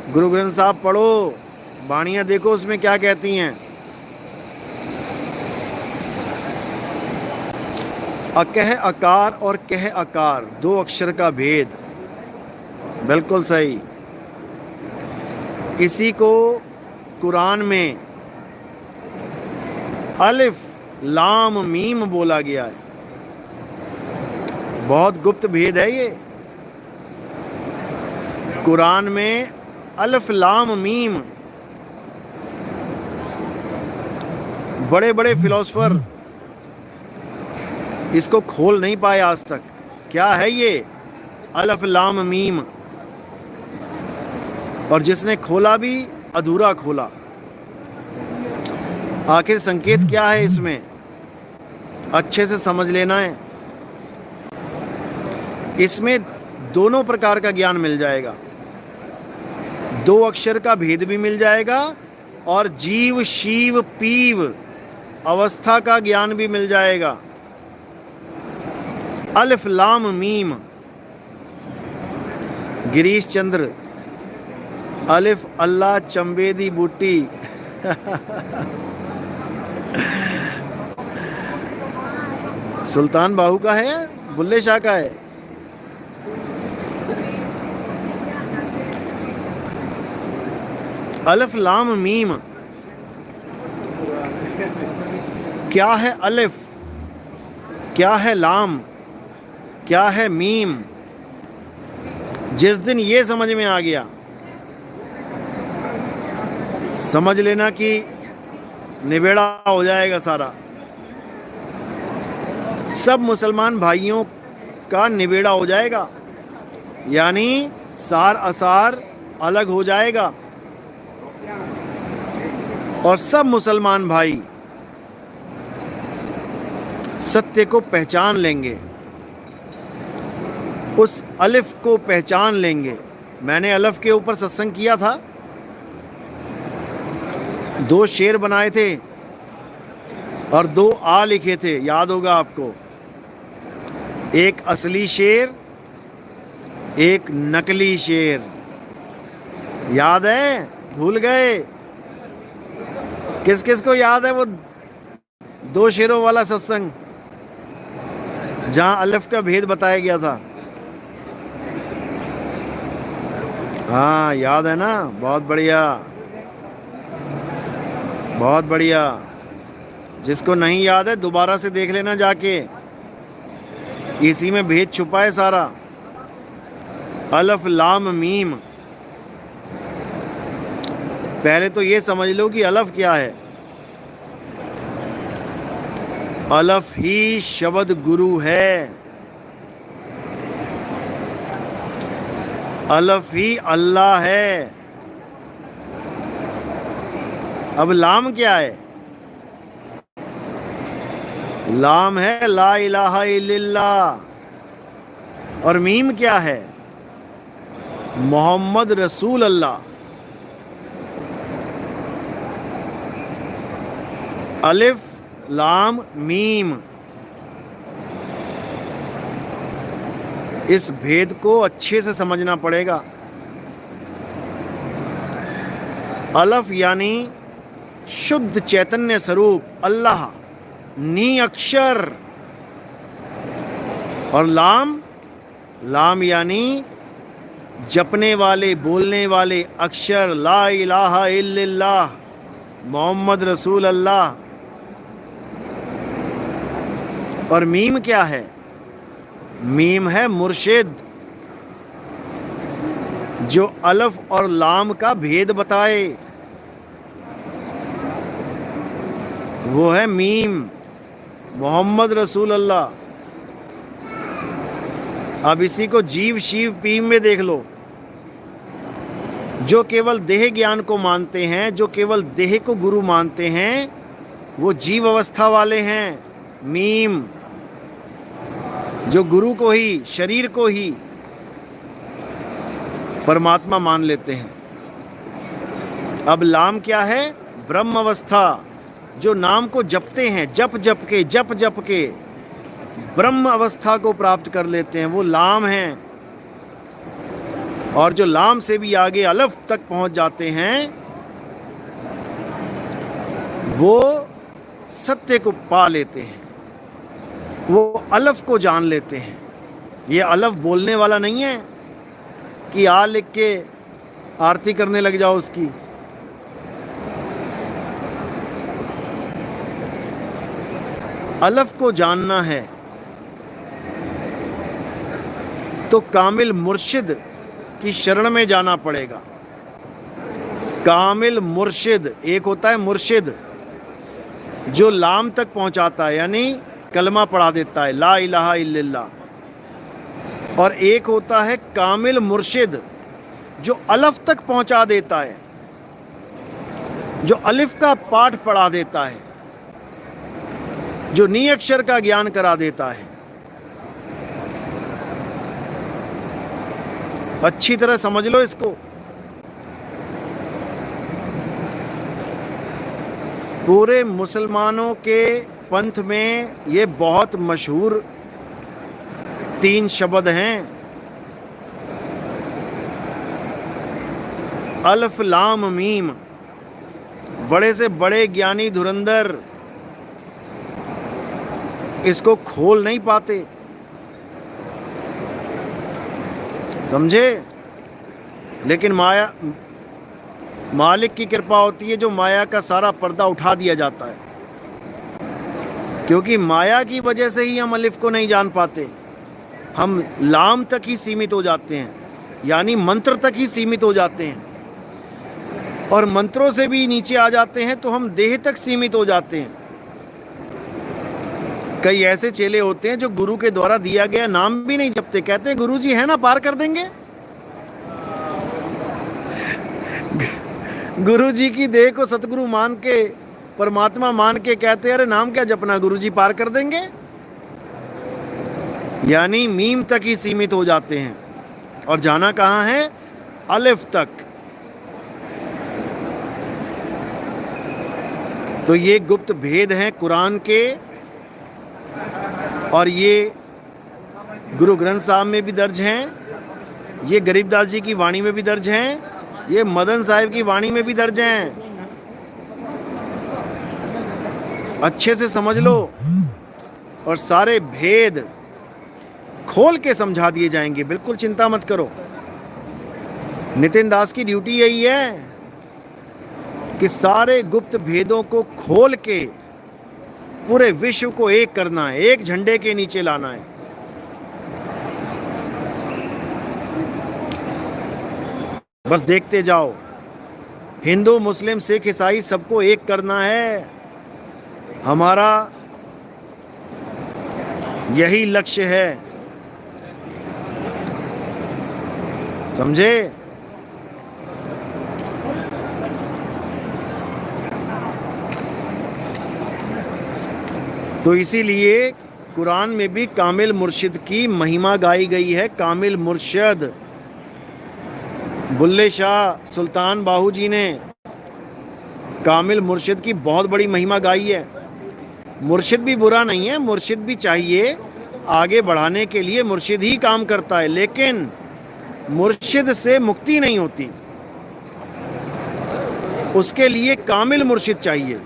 गुरु ग्रंथ साहब पढ़ो, बाणियां देखो उसमें क्या कहती हैं। अकह अकार और कह अकार, दो अक्षर का भेद। बिल्कुल सही। इसी को कुरान में अलिफ लाम मीम बोला गया है। बहुत गुप्त भेद है ये। कुरान में अलिफ लाम मीम, बड़े बड़े फिलोसफर इसको खोल नहीं पाए आज तक। क्या है ये अलिफ लाम मीम? और जिसने खोला भी अधूरा खोला। आखिर संकेत क्या है इसमें, अच्छे से समझ लेना है। इसमें दोनों प्रकार का ज्ञान मिल जाएगा, दो अक्षर का भेद भी मिल जाएगा और जीव शिव पीव अवस्था का ज्ञान भी मिल जाएगा। अलिफ लाम मीम। गिरीश चंद्र, अलिफ अल्लाह चंबेदी बूटी। सुल्तान बाहू का है, बुल्ले शाह का है। अलिफ लाम मीम। क्या है अलिफ, क्या है लाम, क्या है मीम? जिस दिन ये समझ में आ गया, समझ लेना कि निबेड़ा हो जाएगा सारा। सब मुसलमान भाइयों का निबेड़ा हो जाएगा, यानी सार असार अलग हो जाएगा और सब मुसलमान भाई सत्य को पहचान लेंगे, उस अलिफ को पहचान लेंगे। मैंने अलिफ के ऊपर सत्संग किया था, दो शेर बनाए थे और दो आ लिखे थे, याद होगा आपको। एक असली शेर, एक नकली शेर। याद है? भूल गए? किस किस को याद है वो दो शेरों वाला सत्संग जहां अलिफ का भेद बताया गया था? हाँ, याद है ना? बहुत बढ़िया, बहुत बढ़िया। जिसको नहीं याद है दोबारा से देख लेना जाके, इसी में भेद छुपा है सारा। अलिफ लाम मीम। पहले तो ये समझ लो कि अलिफ क्या है। अलिफ ही शब्द गुरु है, अलिफ ही अल्लाह है। अब लाम क्या है? लाम है ला इलाहा इल्लल्लाह। और मीम क्या है? मोहम्मद रसूल अल्लाह। अलिफ लाम मीम। इस भेद को अच्छे से समझना पड़ेगा। अलिफ यानी शुद्ध चैतन्य स्वरूप अल्लाह, नी अक्षर। और लाम, लाम यानी जपने वाले बोलने वाले अक्षर, ला इलाहा इल्लल्लाह मोहम्मद रसूल अल्लाह। और मीम क्या है? मीम है मुर्शिद, जो अलिफ और लाम का भेद बताए, वो है मीम, मोहम्मद रसूल अल्लाह। अब इसी को जीव शिव पीव में देख लो। जो केवल देह ज्ञान को मानते हैं, जो केवल देह को गुरु मानते हैं, वो जीव अवस्था वाले हैं। मीम जो गुरु को ही, शरीर को ही परमात्मा मान लेते हैं। अब लाम क्या है? ब्रह्म अवस्था, जो नाम को जपते हैं, जप जप के ब्रह्म अवस्था को प्राप्त कर लेते हैं, वो लाम हैं। और जो लाम से भी आगे अलफ तक पहुंच जाते हैं वो सत्य को पा लेते हैं, वो अलफ को जान लेते हैं। ये अलफ बोलने वाला नहीं है कि आ लिख के आरती करने लग जाओ उसकी। अलफ को जानना है तो कामिल मुर्शिद की शरण में जाना पड़ेगा। कामिल मुर्शिद, एक होता है मुर्शिद जो लाम तक पहुंचाता है यानी कलमा पढ़ा देता है ला इलाहा इल्लल्लाह, और एक होता है कामिल मुर्शिद जो अलफ तक पहुंचा देता है, जो अलिफ का पाठ पढ़ा देता है, जो नी अक्षर का ज्ञान करा देता है। अच्छी तरह समझ लो इसको। पूरे मुसलमानों के पंथ में ये बहुत मशहूर 3 शब्द हैं, अल्फ लाम मीम। बड़े से बड़े ज्ञानी धुरंधर इसको खोल नहीं पाते, समझे? लेकिन माया, मालिक की कृपा होती है जो माया का सारा पर्दा उठा दिया जाता है, क्योंकि माया की वजह से ही हम अलिफ को नहीं जान पाते। हम लाम तक ही सीमित हो जाते हैं, यानी मंत्र तक ही सीमित हो जाते हैं, और मंत्रों से भी नीचे आ जाते हैं तो हम देह तक सीमित हो जाते हैं। कई ऐसे चेले होते हैं जो गुरु के द्वारा दिया गया नाम भी नहीं जपते, कहते हैं गुरु जी है ना, पार कर देंगे। गुरु जी की देह को सतगुरु मान के, परमात्मा मान के कहते हैं अरे नाम क्या जपना, गुरु जी पार कर देंगे। यानी मीम तक ही सीमित हो जाते हैं और जाना कहाँ है? अलिफ तक। तो ये गुप्त भेद हैं कुरान के, और ये गुरु ग्रंथ साहब में भी दर्ज हैं, ये गरीबदास जी की वाणी में भी दर्ज हैं, ये मदन साहिब की वाणी में भी दर्ज हैं। अच्छे से समझ लो और सारे भेद खोल के समझा दिए जाएंगे, बिल्कुल चिंता मत करो। नितिन दास की ड्यूटी यही है कि सारे गुप्त भेदों को खोल के पूरे विश्व को एक करना है, एक झंडे के नीचे लाना है। बस देखते जाओ, हिंदू मुस्लिम सिख ईसाई सबको एक करना है। हमारा यही लक्ष्य है, समझे? तो इसीलिए कुरान में भी कामिल मुर्शिद की महिमा गाई गई है। कामिल मुर्शिद बुल्ले शाह सुल्तान बाहू जी ने कामिल मुर्शिद की बहुत बड़ी महिमा गाई है। मुर्शिद भी बुरा नहीं है, मुर्शिद भी चाहिए, आगे बढ़ाने के लिए मुर्शिद ही काम करता है, लेकिन मुर्शिद से मुक्ति नहीं होती, उसके लिए कामिल मुर्शिद चाहिए।